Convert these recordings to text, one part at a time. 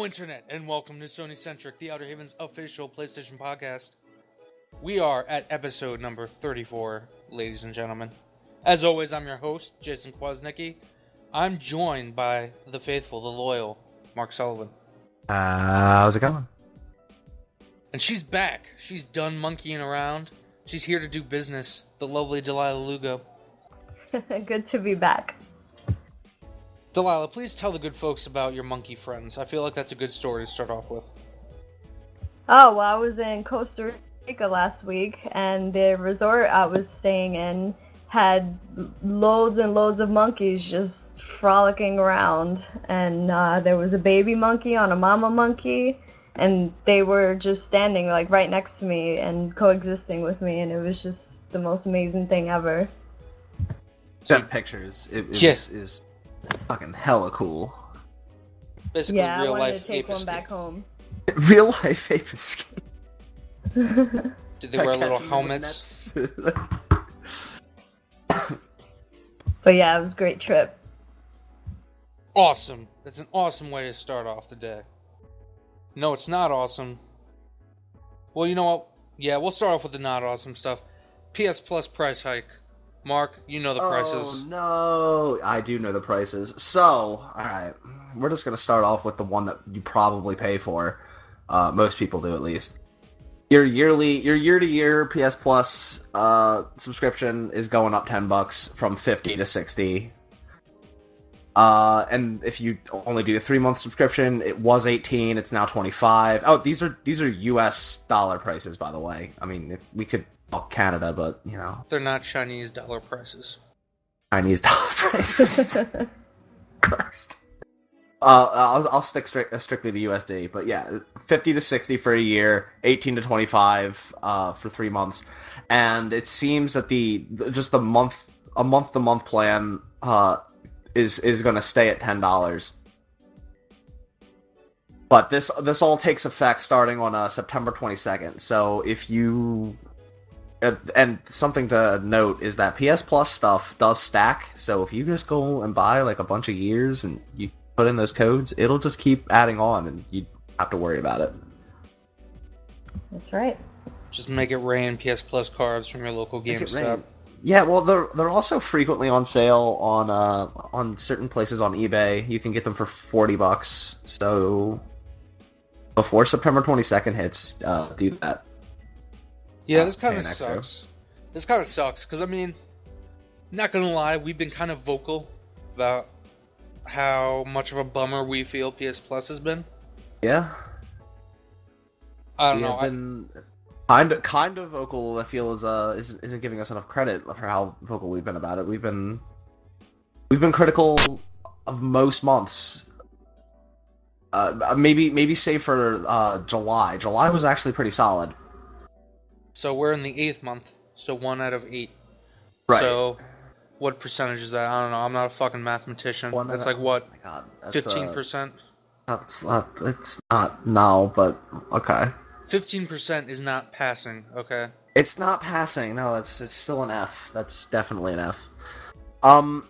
Hello, Internet, and welcome to SonyCentric, the Outerhaven's official PlayStation podcast. We are at episode number 34, ladies and gentlemen. As always, I'm your host, Jason Kwasnicki. I'm joined by the faithful, the loyal, Mark Sullivan. How's it going? And she's back. She's done monkeying around. She's here to do business, the lovely Delaila Lugo. Good to be back. Delaila, please tell the good folks about your monkey friends. I feel like that's a good story to start off with. Oh, well, I was in Costa Rica last week, and the resort I was staying in had loads and loads of monkeys just frolicking around. And there was a baby monkey on a mama monkey, and they were just standing like right next to me and coexisting with me, and it was just the most amazing thing ever. That pictures is fucking hella cool. Basically, yeah, real I wanted life to take ape one escape. back home. Real life ape escape. Did they wear little helmets? But yeah, it was a great trip. Awesome. That's an awesome way to start off the day. No, it's not awesome. Well, you know what? Yeah, we'll start off with the not awesome stuff. PS Plus price hike. Mark, you know the prices. Oh no, I do know the prices. So, alright, we're just gonna start off with the one that you probably pay for. Most people do, at least. Your year-to-year PS Plus subscription is going up $10 from $50 to $60. And if you only do a 3-month subscription, it was $18. It's now $25. Oh, these are US dollar prices, by the way. I mean, if we could talk Canada, but you know, They're not Chinese dollar prices. Chinese dollar prices. Christ. I'll stick strictly to USD, but yeah, 50 to 60 for a year, 18 to 25 for 3 months, and it seems that the month-to-month plan is going to stay at $10. But this all takes effect starting on September 22nd. So if you and something to note is that PS Plus stuff does stack. So if you just go and buy like a bunch of years and you put in those codes, it'll just keep adding on, and you have to worry about it. That's right. Just make it rain PS Plus cards from your local GameStop. Yeah, well, they're also frequently on sale on certain places on eBay. You can get them for $40. So before September 22nd hits, do that. Yeah, this kind of sucks. This kind of sucks, because, I mean, not gonna lie, we've been kind of vocal about how much of a bummer we feel PS Plus has been. Yeah. I don't know. Been kind of vocal. I feel isn't giving us enough credit for how vocal we've been about it. We've been critical of most months. Maybe save for July. July was actually pretty solid. So we're in the 8th month, so 1 out of 8. Right. So what percentage is that? I don't know. I'm not a fucking mathematician. That's like what? 15%? It's not now, but okay. 15% is not passing, okay? It's not passing. No, it's still an F. That's definitely an F. And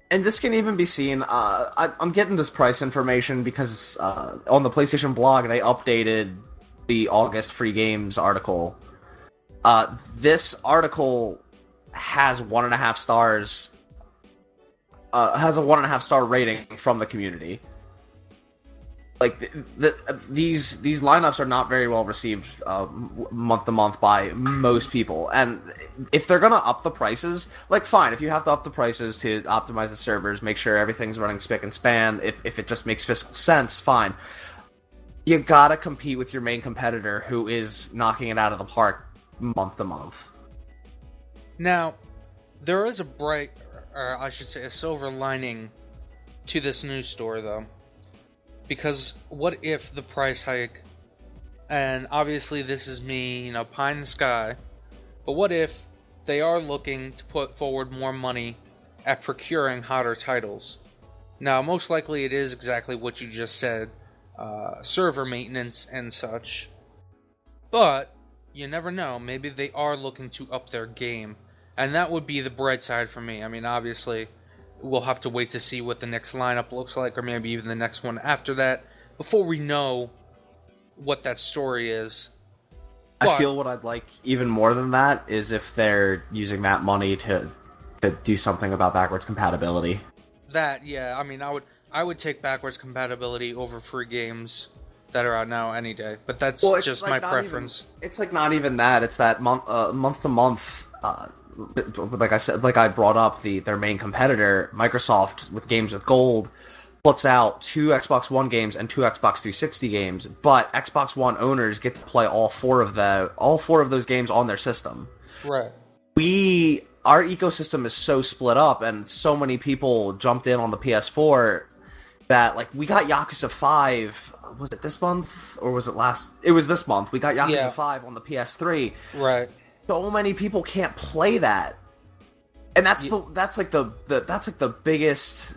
this can even be seen. I'm getting this price information because on the PlayStation blog they updated the August free games article. This article has 1.5 stars. Has a 1.5 star rating from the community. Like these lineups are not very well received month to month by most people, and if they're gonna up the prices, like fine, if you have to up the prices to optimize the servers, make sure everything's running spick and span, if it just makes fiscal sense, fine. You gotta compete with your main competitor who is knocking it out of the park month to month. Now, there is a bright, or I should say a silver lining to this news story, though. Because what if the price hike, and obviously this is me, pie in the sky, but what if they are looking to put forward more money at procuring hotter titles? Now, most likely it is exactly what you just said, server maintenance and such, but you never know, maybe they are looking to up their game, and that would be the bright side for me. I mean, obviously, we'll have to wait to see what the next lineup looks like, or maybe even the next one after that, before we know what that story is. I feel what I'd like even more than that is if they're using that money to do something about backwards compatibility. That, yeah, I mean, I would take backwards compatibility over free games that are out now any day, but that's just like my preference. It's like not even that. It's that month to month. Like I said, like I brought up, their main competitor, Microsoft, with games with gold, puts out 2 Xbox One games and 2 Xbox 360 games, but Xbox One owners get to play all four of those games on their system. Right. Our ecosystem is so split up, and so many people jumped in on the PS4 that, like, we got Yakuza 5. Was it this month or was it last? It was this month. We got Yakuza 5 on the PS3. Right. So many people can't play that, and that's the biggest.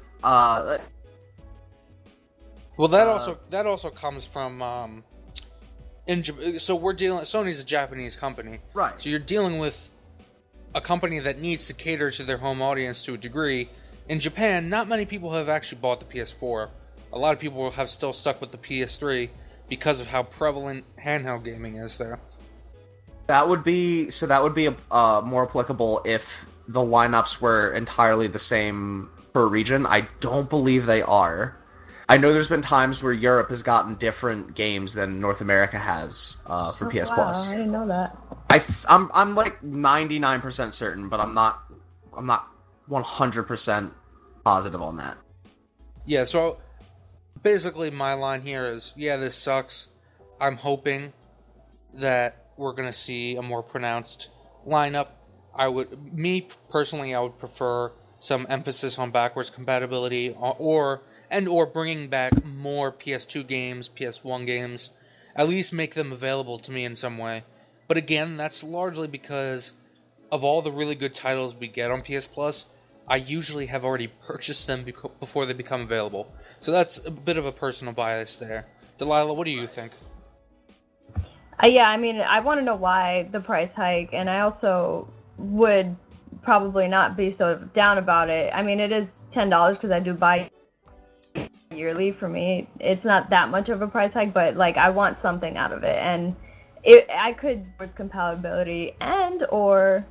Well, that also comes from so Sony's a Japanese company, right? So you're dealing with a company that needs to cater to their home audience to a degree. In Japan, not many people have actually bought the PS4. A lot of people have still stuck with the PS3 because of how prevalent handheld gaming is there. That would be more applicable if the lineups were entirely the same per region. I don't believe they are. I know there's been times where Europe has gotten different games than North America has for PS Plus. I didn't know that. I'm like 99% certain, but I'm not 100% positive on that. Yeah, so basically my line here is, yeah, this sucks. I'm hoping that we're going to see a more pronounced lineup. I would prefer some emphasis on backwards compatibility or bringing back more PS2 games, PS1 games, at least make them available to me in some way. But again, that's largely because of all the really good titles we get on PS Plus, I usually have already purchased them before they become available. So that's a bit of a personal bias there. Delilah, what do you think? Yeah, I mean, I want to know why the price hike, and I also would probably not be so down about it. I mean, it is $10 because I do buy yearly. For me, it's not that much of a price hike, but like I want something out of it, and I could towards compatibility and or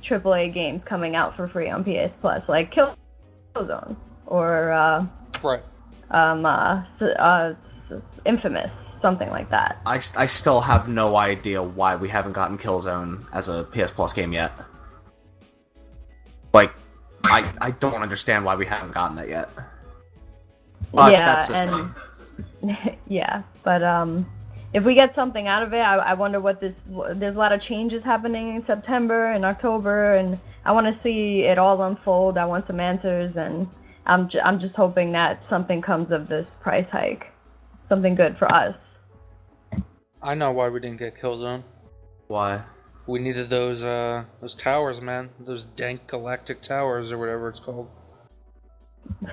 AAA games coming out for free on PS Plus, like Killzone or Infamous, something like that. I still have no idea why we haven't gotten Killzone as a PS Plus game yet. Like, I don't understand why we haven't gotten that yet. But yeah, and yeah, but if we get something out of it, I wonder what there's a lot of changes happening in September and October, and I want to see it all unfold. I want some answers, and I'm just hoping that something comes of this price hike, something good for us. I know why we didn't get Killzone. Why? We needed those towers, man. Those dank galactic towers or whatever it's called.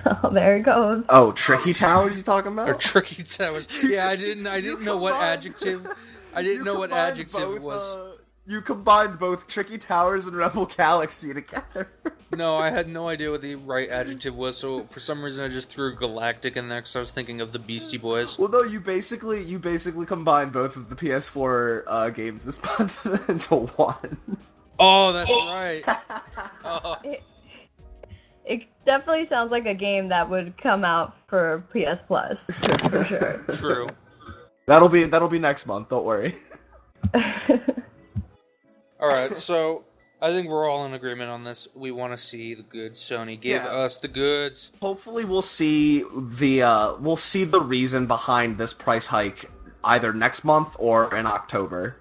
Oh, there it goes. Oh, tricky towers you talking about? Or tricky towers. Yeah, I didn't know what adjective. I didn't know what adjective was. You combined both Tricky Towers and Rebel Galaxy together. No, I had no idea what the right adjective was, so for some reason I just threw galactic in there because I was thinking of the Beastie Boys. Well, no, you basically combined both of the PS4 games this month into one. Oh, that's right. Oh. It definitely sounds like a game that would come out for PS Plus, for sure. True. That'll be next month. Don't worry. All right, so I think we're all in agreement on this. We want to see the goods. Sony, give us the goods. Hopefully, we'll see the reason behind this price hike either next month or in October.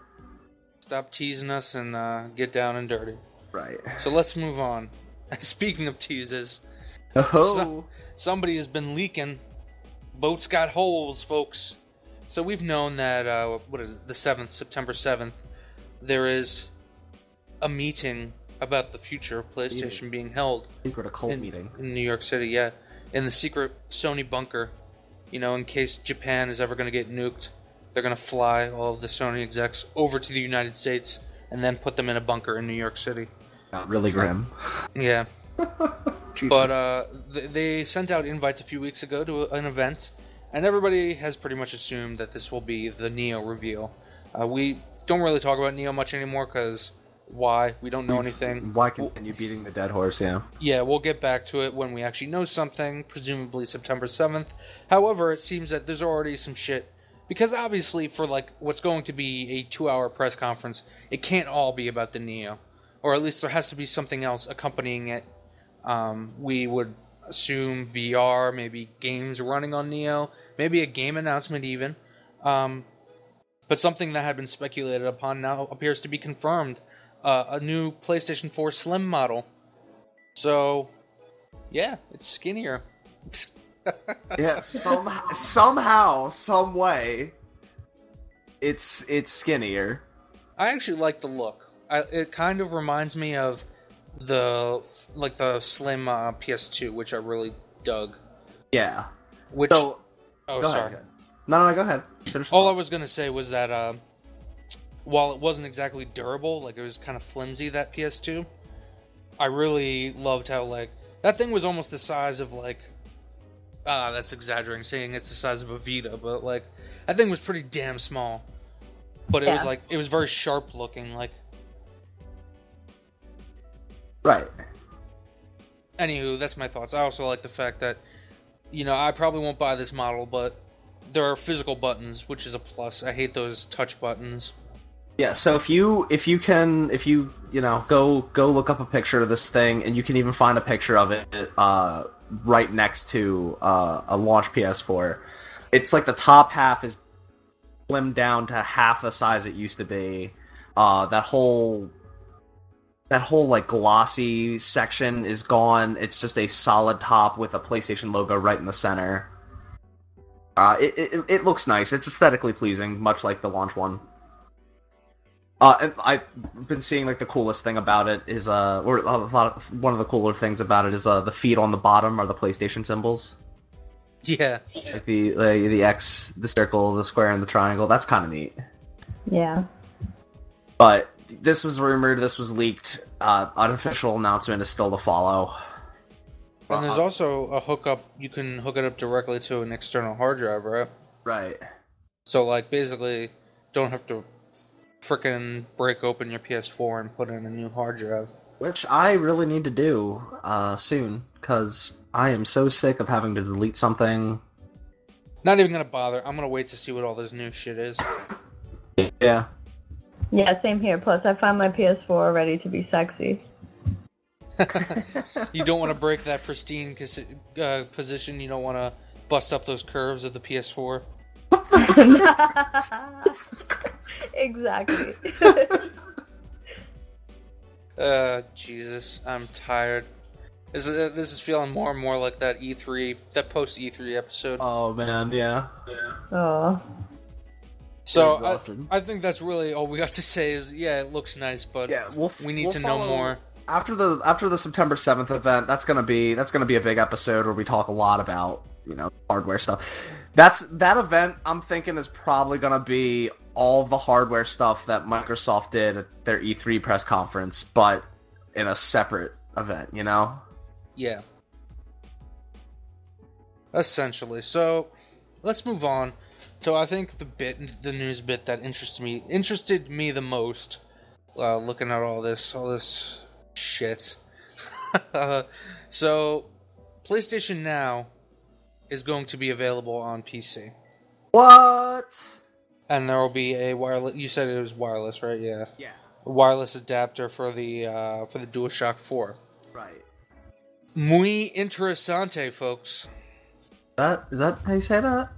Stop teasing us and get down and dirty. Right. So let's move on. Speaking of teases, somebody has been leaking. Boats got holes, folks. So we've known that the 7th, September 7th, there is a meeting about the future of PlayStation being held. Secret occult meeting in New York City, yeah, in the secret Sony bunker. You know, in case Japan is ever going to get nuked, they're going to fly all of the Sony execs over to the United States and then put them in a bunker in New York City. Not really grim. Yeah. But they sent out invites a few weeks ago to an event and everybody has pretty much assumed that this will be the Neo reveal. We don't really talk about Neo much anymore, because why? We don't know anything. Why continue beating the dead horse, yeah? Yeah, we'll get back to it when we actually know something, presumably September 7th. However, it seems that there's already some shit, because obviously for like what's going to be a 2-hour press conference, it can't all be about the Neo. Or at least there has to be something else accompanying it. We would assume VR, maybe games running on Neo, maybe a game announcement even. But something that had been speculated upon now appears to be confirmed. A new PlayStation 4 Slim model. So, yeah, it's skinnier. Yeah, somehow, some way, it's skinnier. I actually like the look. It kind of reminds me of the Slim PS2, which I really dug. Yeah. Which? So, oh, go sorry. ahead. No, go ahead. Finish All I was gonna say was that while it wasn't exactly durable, like it was kind of flimsy, that PS2, I really loved how like that thing was almost the size of like that's exaggerating saying it's the size of a Vita, but like that thing was pretty damn small. But it was like it was very sharp looking, like. Right. Anywho, that's my thoughts. I also like the fact that, I probably won't buy this model, but there are physical buttons, which is a plus. I hate those touch buttons. Yeah, so if you go look up a picture of this thing, and you can even find a picture of it right next to a launch PS4. It's like the top half is slimmed down to half the size it used to be. That whole like glossy section is gone. It's just a solid top with a PlayStation logo right in the center. It looks nice. It's aesthetically pleasing, much like the launch one. And I've been seeing like the coolest thing about it is one of the cooler things about it is the feet on the bottom are the PlayStation symbols. Yeah. Like the X, the circle, the square, and the triangle. That's kind of neat. Yeah. But this is rumored. This was leaked. Unofficial announcement is still to follow. And there's also a hookup. You can hook it up directly to an external hard drive, right? Right. So, like, basically, don't have to frickin' break open your PS4 and put in a new hard drive. Which I really need to do soon, because I am so sick of having to delete something. Not even gonna bother. I'm gonna wait to see what all this new shit is. Yeah. Yeah, same here. Plus, I find my PS4 ready to be sexy. You don't want to break that pristine position. You don't want to bust up those curves of the PS4. Exactly. Jesus, I'm tired. This is feeling more and more like that post E3 episode. Oh man, yeah. Oh. So I think that's really all we got to say. Is it looks nice, but we need to know more. After the September 7th event, that's gonna be a big episode where we talk a lot about hardware stuff. That event I'm thinking is probably gonna be all the hardware stuff that Microsoft did at their E3 press conference, but in a separate event, Yeah. Essentially. So let's move on. So I think the news bit that interested me the most, looking at all this shit. So PlayStation Now is going to be available on PC. What? And there will be a wireless. You said it was wireless, right? Yeah. Yeah. A wireless adapter for the DualShock 4. Right. Muy interesante, folks. Is that how you say that?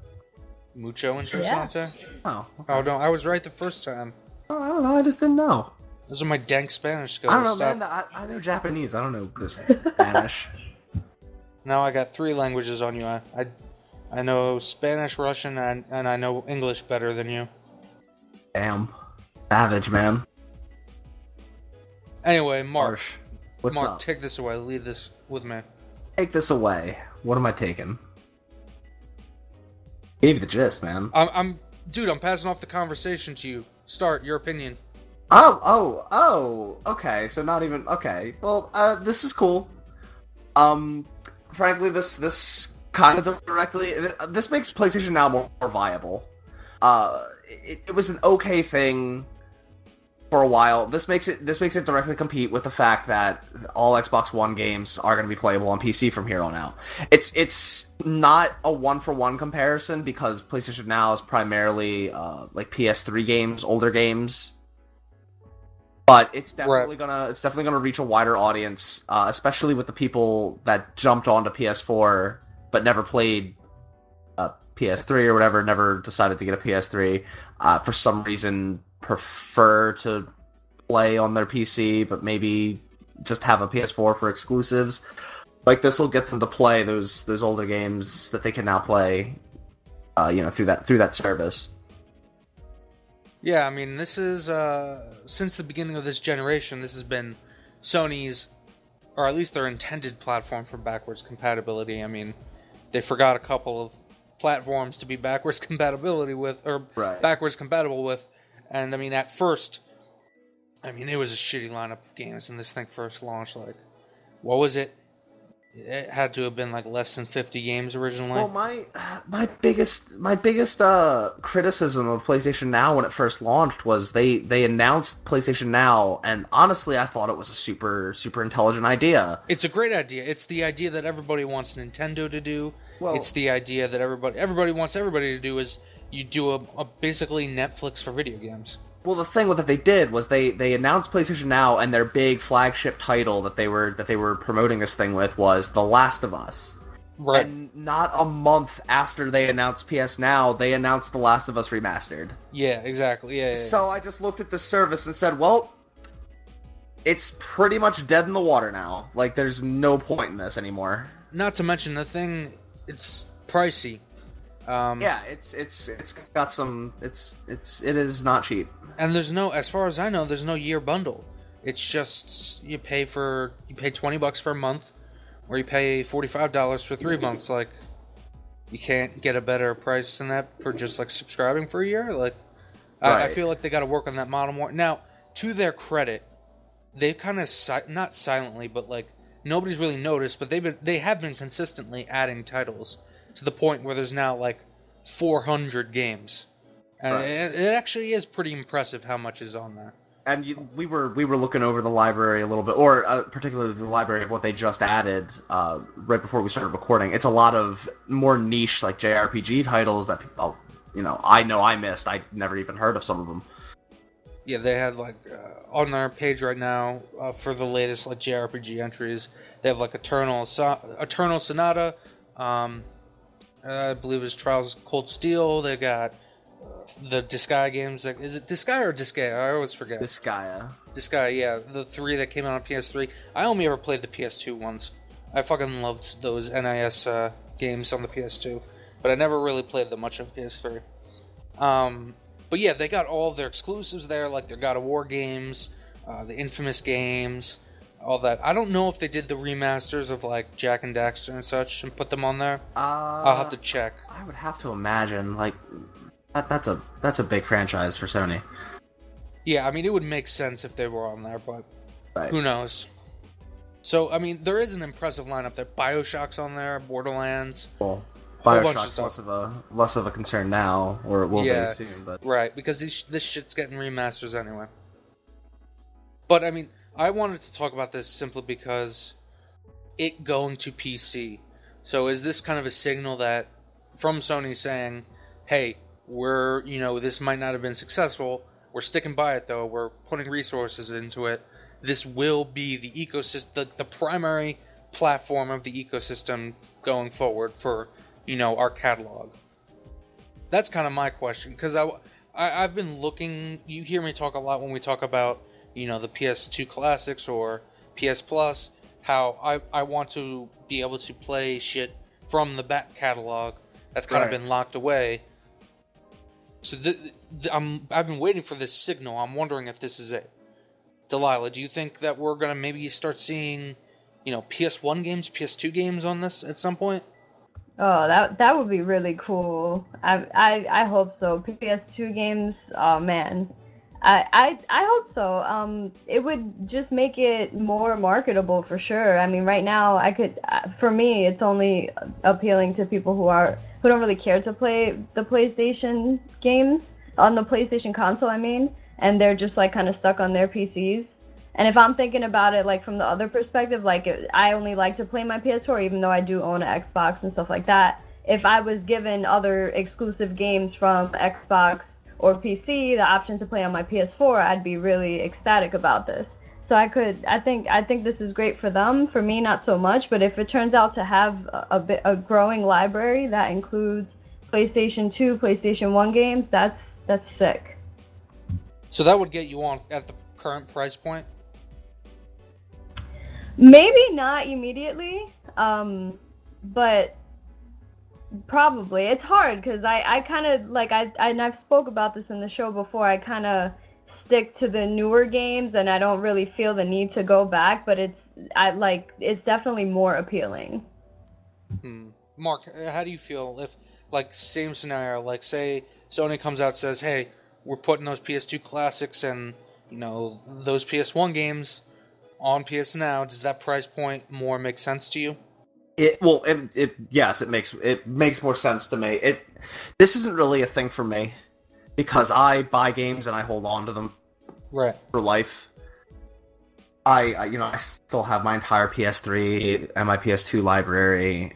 Mucho interesante? Yeah. Oh. Okay. Oh, no, I was right the first time. Oh, I don't know. I just didn't know. Those are my dank Spanish skills. I don't know, man. I know Japanese. I don't know this Spanish. Now I got 3 languages on you. I know Spanish, Russian, and I know English better than you. Damn. Savage, man. Anyway, Mark. What's Mark, up? take this away. Leave this with me. Take this away. What am I taking? Gave you the gist, man. I'm passing off the conversation to you. Start your opinion. Oh, okay. So not even okay. Well, this is cool. Frankly, this kind of directly. This makes PlayStation Now more viable. It was an okay thing for a while. This makes it directly compete with the fact that all Xbox One games are going to be playable on PC from here on out. It's not a one-for-one comparison because PlayStation Now is primarily like PS3 games, older games. But it's definitely gonna reach a wider audience, especially with the people that jumped onto PS4 but never played PS3 or whatever, never decided to get a PS3 for some reason. Prefer to play on their PC, but maybe just have a PS4 for exclusives. Like this will get them to play those older games that they can now play, through that service. Yeah, I mean, this is since the beginning of this generation, this has been Sony's, or at least their intended platform for backwards compatibility. I mean, they forgot a couple of platforms to be backwards compatibility with, or backwards compatible with. And, I mean, at first, it was a shitty lineup of games when this thing first launched. Like, what was it? It had to have been, like, less than 50 games originally. Well, my biggest criticism of PlayStation Now when it first launched was they announced PlayStation Now, and honestly, I thought it was a super, super intelligent idea. It's a great idea. It's the idea that everybody wants Nintendo to do. Well, it's the idea that everybody wants everybody to do is... You do a basically Netflix for video games. Well, the thing that they did was they announced PlayStation Now, and their big flagship title that they were promoting this thing with was The Last of Us. Right. And not a month after they announced PS Now, they announced The Last of Us Remastered. Yeah, exactly. Yeah. So I just looked at this service and said, well, it's pretty much dead in the water now. Like, there's no point in this anymore. Not to mention the thing, it's pricey. It's got some. It is not cheap. And there's no, as far as I know, there's no year bundle. It's just you pay $20 for a month, or you pay $45 for 3 months. Like, you can't get a better price than that for just like subscribing for a year. Like, I feel like they got to work on that model more. Now, to their credit, they kind of not silently, but like nobody's really noticed, but they have been consistently adding titles. To the point where there's now like 400 games, and it actually is pretty impressive how much is on there. And we were looking over the library a little bit, or particularly the library of what they just added right before we started recording. It's a lot of more niche like JRPG titles that people, I know I missed. I never even heard of some of them. Yeah, they had like on their page right now for the latest like JRPG entries. They have like Eternal Sonata. I believe it's Trials of Cold Steel. They got the Disgaea games. Like, is it Disgaea or Disgaea? I always forget. Disgaea, yeah. The 3 that came out on PS3. I only ever played the PS2 ones. I fucking loved those NIS games on the PS2. But I never really played them much on PS3. But yeah, they got all of their exclusives there, like their God of War games, the Infamous games, all that. I don't know if they did the remasters of like Jak and Daxter and such and put them on there. I'll have to check. I would have to imagine like that's a big franchise for Sony. Yeah, it would make sense if they were on there, but who knows? So there is an impressive lineup there. BioShock's on there, Borderlands. Well, BioShock's less of a concern now, or it will be soon. But right, because this shit's getting remasters anyway. But I wanted to talk about this simply because it going to PC. So is this kind of a signal that from Sony saying, hey, we're, this might not have been successful. We're sticking by it though. We're putting resources into it. This will be the ecosystem, the primary platform of the ecosystem going forward for, our catalog. That's kind of my question, because I've been looking. You hear me talk a lot when we talk about the PS2 classics or PS Plus, how I want to be able to play shit from the back catalog that's kind of been locked away. So I've been waiting for this signal. I'm wondering if this is it. Delaila, do you think that we're going to maybe start seeing, PS1 games, PS2 games on this at some point? Oh, that would be really cool. I hope so. PS2 games, oh man. I hope so. It would just make it more marketable for sure. I mean, right now, for me, it's only appealing to people who don't really care to play the PlayStation games on the PlayStation console. I mean, and they're just like kind of stuck on their PCs. And if I'm thinking about it like from the other perspective, like I only like to play my PS4, even though I do own an Xbox and stuff like that. If I was given other exclusive games from Xbox or PC, the option to play on my PS4, I'd be really ecstatic about this. So I think this is great for them. For me, not so much. But if it turns out to have a growing library that includes PlayStation 2, PlayStation 1 games, that's sick. So that would get you on at the current price point? Maybe not immediately, but probably. It's hard because I kind of like and I've spoke about this in the show before. I kind of stick to the newer games and I don't really feel the need to go back, but it's definitely more appealing. Mark, how do you feel if, like, same scenario, like say Sony comes out and says, "Hey, we're putting those PS2 classics and, you know, those PS1 games on PS Now." Does that price point more make sense to you? Yes, it makes more sense to me. This isn't really a thing for me because I buy games and I hold on to them right for life. I still have my entire PS3 and my PS2 library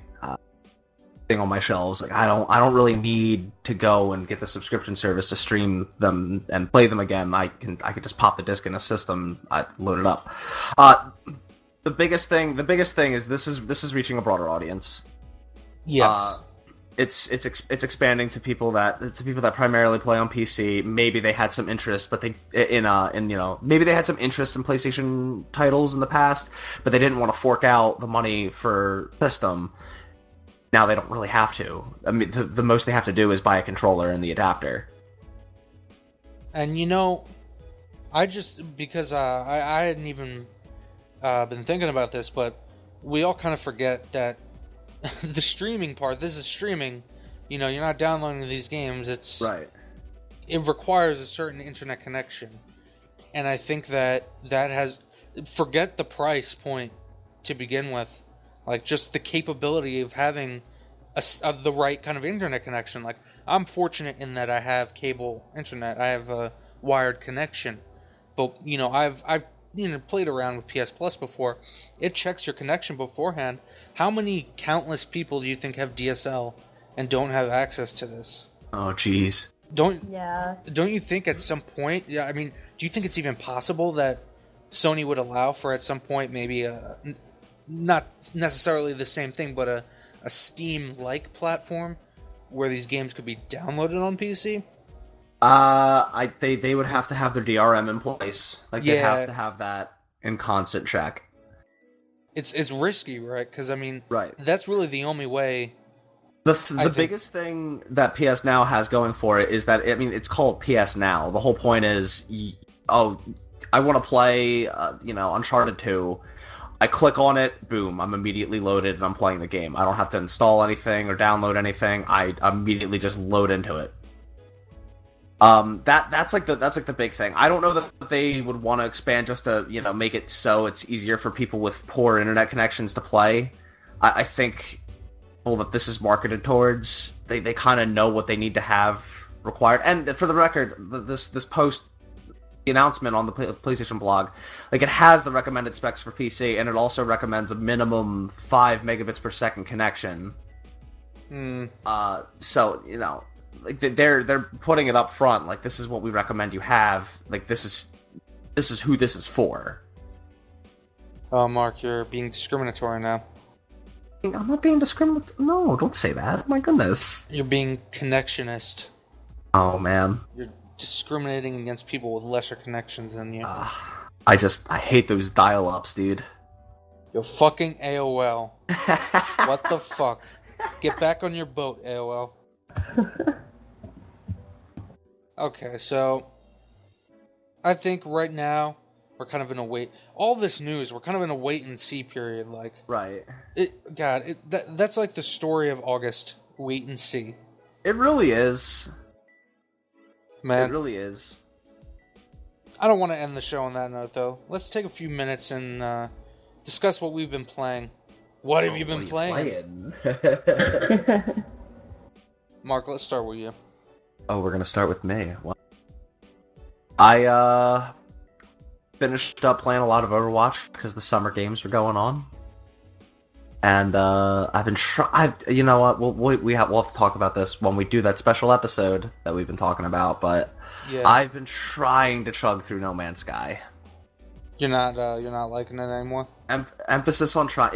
thing on my shelves. Like I don't really need to go and get the subscription service to stream them and play them again. I can just pop the disc in a system, load it up. The biggest thing is this is reaching a broader audience. Yes. It's expanding to people that primarily play on PC. Maybe they had some interest, but maybe they had some interest in PlayStation titles in the past, but they didn't want to fork out the money for system. Now they don't really have to. I mean, the most they have to do is buy a controller and the adapter. And I just because I hadn't even been thinking about this, but we all kind of forget that the streaming part. This is streaming. You're not downloading these games. It's right. It requires a certain internet connection, and I think that has forget the price point to begin with. Like, just the capability of having the right kind of internet connection. Like, I'm fortunate in that I have cable internet. I have a wired connection. But, I've played around with PS Plus before. It checks your connection beforehand. How many countless people do you think have DSL and don't have access to this? Oh, jeez. Don't you think at some point... Yeah, I mean, do you think it's even possible that Sony would allow for at some point maybe not necessarily the same thing, but a Steam-like platform where these games could be downloaded on PC? They would have to have their DRM in place. Like, they have to have that in constant check. It's risky, right? Because, I mean, right. That's really the only way... The biggest thing that PS Now has going for it is that, I mean, it's called PS Now. The whole point is, I want to play, Uncharted 2... I click on it, boom, I'm immediately loaded and I'm playing the game. I don't have to install anything or download anything. I immediately just load into it. That's like the big thing. I don't know that they would want to expand just to, make it so it's easier for people with poor internet connections to play. I think that this is marketed towards, they kind of know what they need to have required. And for the record, this post, the announcement on the PlayStation blog, like, it has the recommended specs for PC, and it also recommends a minimum 5 megabits per second connection. So, like, they're putting it up front, like, this is what we recommend you have. Like, this is who this is for. Oh, Mark, you're being discriminatory now. I'm not being discriminatory. No, don't say that. My goodness. You're being connectionist. Oh, man. You're discriminating against people with lesser connections than you. I hate those dial-ups, dude. You're fucking AOL. What the fuck? Get back on your boat, AOL. Okay, so I think right now we're kind of in a wait. All this news, we're kind of in a wait and see period. Like, right? That's like the story of August. Wait and see. It really is. Man, it really is. I don't want to end the show on that note, though. Let's take a few minutes and discuss what we've been playing. What have you been playing? Mark, let's start with you. Oh, we're gonna start with me. Well, I finished up playing a lot of Overwatch because the summer games were going on, and I've been you know what? We'll have to talk about this when we do that special episode that we've been talking about. But Yeah. I've been trying to chug through No Man's Sky. You're not liking it anymore? Emphasis on try.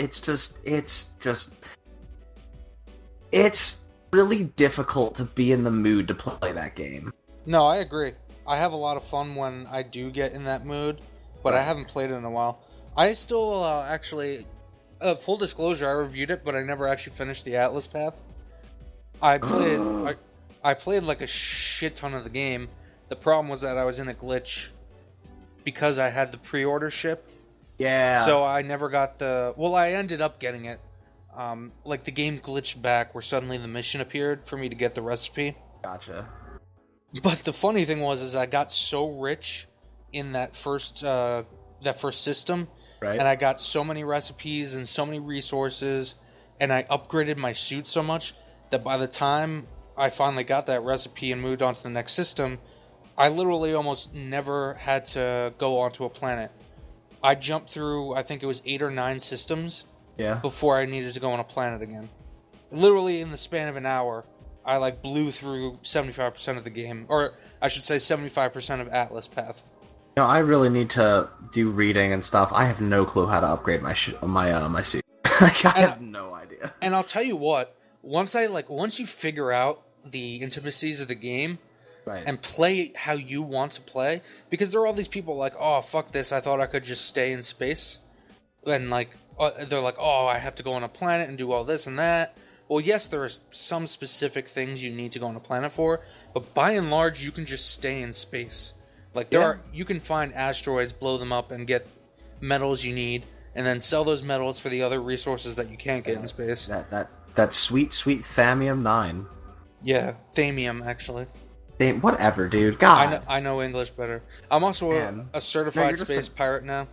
It's really difficult to be in the mood to play that game. No, I agree. I have a lot of fun when I do get in that mood, but I haven't played it in a while. I still actually, full disclosure, I reviewed it, but I never actually finished the Atlas Path. I played like a shit ton of the game. The problem was that I was in a glitch because I had the pre-order ship. Yeah. So I never got the... Well, I ended up getting it. Like the game glitched back where suddenly the mission appeared for me to get the recipe. Gotcha. But the funny thing was I got so rich in that first system, Right. and I got so many recipes and so many resources, and I upgraded my suit so much that by the time I finally got that recipe and moved on to the next system, I literally almost never had to go onto a planet. I jumped through, I think it was 8 or 9 systems before I needed to go on a planet again. Literally in the span of an hour, I blew through 75% of the game, or I should say 75% of Atlas Path. You know, I really need to do reading and stuff. I have no clue how to upgrade my suit. I have no idea. And I'll tell you what, once you figure out the intricacies of the game, right, and play how you want to play, because there are all these people like, oh, fuck this, I thought I could just stay in space. And they're like, oh, I have to go on a planet and do all this and that. Well, yes, there are some specific things you need to go on a planet for, but by and large, you can just stay in space. You can find asteroids, blow them up, and get metals you need, and then sell those metals for the other resources that you can't get in space. That sweet Thamium 9. Yeah, Thamium, actually. Whatever, dude. God. I know English better. I'm also a certified space pirate now.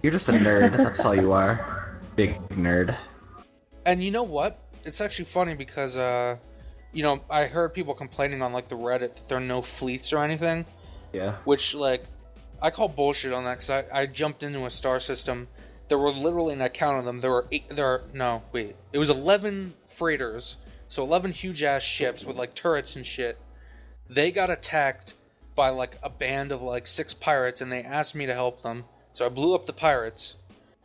You're just a nerd. That's all you are. Big nerd. And you know what? It's actually funny because, I heard people complaining on, the Reddit that there are no fleets or anything. Yeah. Which, I call bullshit on that because I jumped into a star system. There were literally, and I counted them, it was 11 freighters. So 11 huge-ass ships with, turrets and shit. They got attacked by, a band of, 6 pirates, and they asked me to help them. So I blew up the pirates,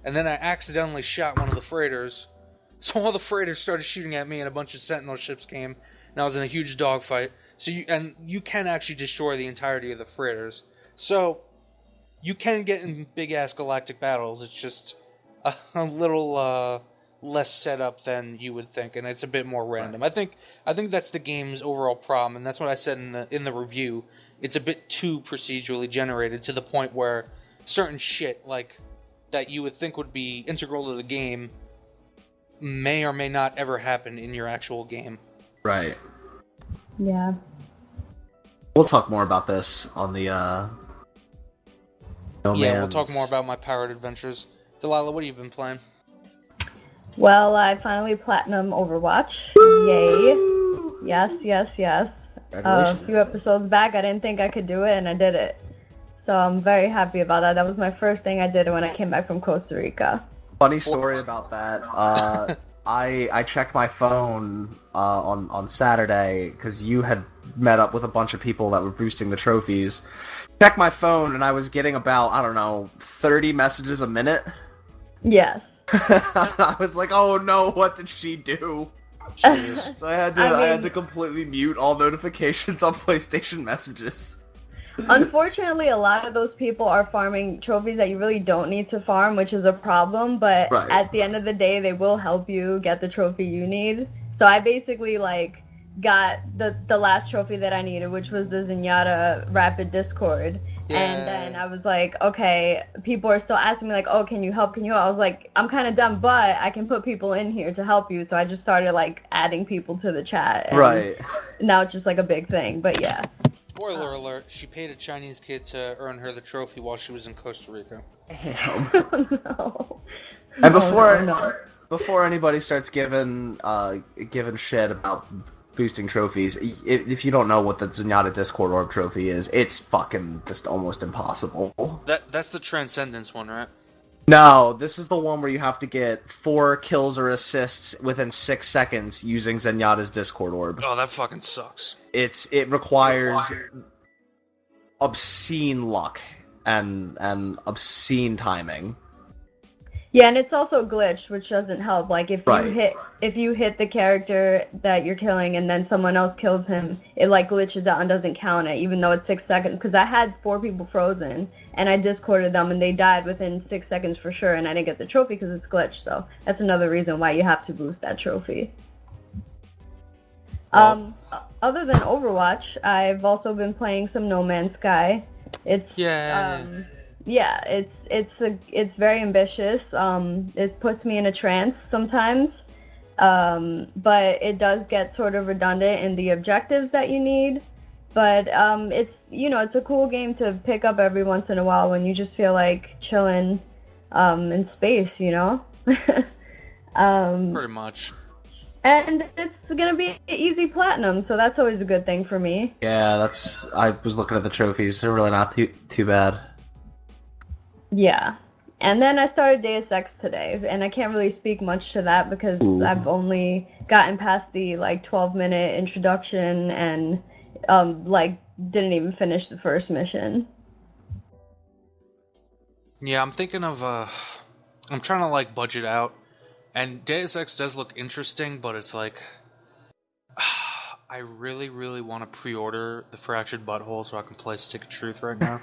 and then I accidentally shot one of the freighters. So all the freighters started shooting at me, and a bunch of sentinel ships came, and I was in a huge dogfight. So you can actually destroy the entirety of the freighters. So you can get in big-ass galactic battles. It's just a little less set up than you would think, and it's a bit more random. Right. I think that's the game's overall problem, and that's what I said in the review. It's a bit too procedurally generated to the point where certain shit that you would think would be integral to the game may or may not ever happen in your actual game. Right. Yeah. We'll talk more about this on the we'll talk more about my pirate adventures. Delaila, what have you been playing? Well, I finally platinum Overwatch. Yay. Yes. A few episodes back, I didn't think I could do it, and I did it. So I'm very happy about that. That was my first thing I did when I came back from Costa Rica. Funny story about that. I checked my phone on Saturday because you had met up with a bunch of people that were boosting the trophies. Checked my phone and I was getting about 30 messages a minute. Yes. I was like, oh no, what did she do? So I had to completely mute all notifications on PlayStation messages. Unfortunately, a lot of those people are farming trophies that you really don't need to farm, which is a problem, but at the end of the day, they will help you get the trophy you need. So I basically, got the last trophy that I needed, which was the Zenyatta Rapid Discord. Yeah. And then I was like, okay, people are still asking me, oh, can you help? I was like, I'm kind of dumb, but I can put people in here to help you. So I just started, adding people to the chat. And now it's just, a big thing, but yeah. Spoiler alert, she paid a Chinese kid to earn her the trophy while she was in Costa Rica. Damn. Oh, no. And No. before anybody starts giving shit about boosting trophies, if you don't know what the Zenyatta Discord Orb trophy is, it's fucking just almost impossible. That's the Transcendence one, right? No, this is the one where you have to get 4 kills or assists within 6 seconds using Zenyatta's Discord Orb. Oh, that fucking sucks. It requires obscene luck and obscene timing. Yeah, and it's also glitched, which doesn't help. Like if Right. you hit the character that you're killing and then someone else kills him, it like glitches out and doesn't count it, even though it's 6 seconds. Because I had 4 people frozen and I discorded them and they died within 6 seconds for sure, and I didn't get the trophy because it's glitched. So that's another reason why you have to boost that trophy. Well, Other than Overwatch, I've also been playing some No Man's Sky. It's yeah, it's very ambitious. It puts me in a trance sometimes, but it does get sort of redundant in the objectives that you need. But it's it's a cool game to pick up every once in a while when you just feel like chilling in space, pretty much. And it's gonna be easy platinum, so that's always a good thing for me. Yeah, I was looking at the trophies. They're really not too bad. Yeah. And then I started Deus Ex today, and I can't really speak much to that because I've only gotten past the 12-minute introduction and didn't even finish the first mission. Yeah, I'm thinking of I'm trying to budget out, and Deus Ex does look interesting, but it's like I really, really want to pre-order the Fractured Butthole so I can play Stick of Truth right now.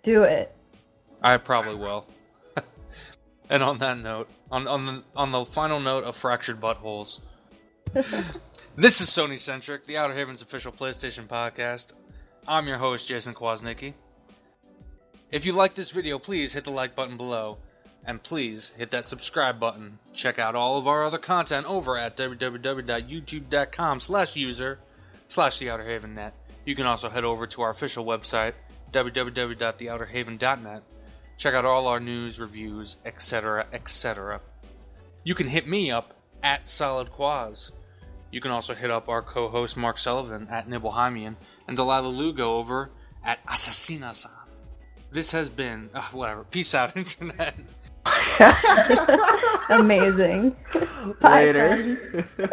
Do it. I probably will. And on that note, on the final note of Fractured Buttholes, this is SonyCentric, the Outerhaven's official PlayStation podcast. I'm your host, Jason Kwasnicki. If you like this video, please hit the like button below, and please hit that subscribe button. Check out all of our other content over at www.youtube.com/user/theouterhavennet. You can also head over to our official website, www.theouterhaven.net. Check out all our news, reviews, etc., etc. You can hit me up at SolidQuaz. You can also hit up our co-host Mark Sullivan at Nibelheimian and Delaila Lugo over at Assassinasan. This has been whatever. Peace out, internet. Amazing. Bye, Later. friends.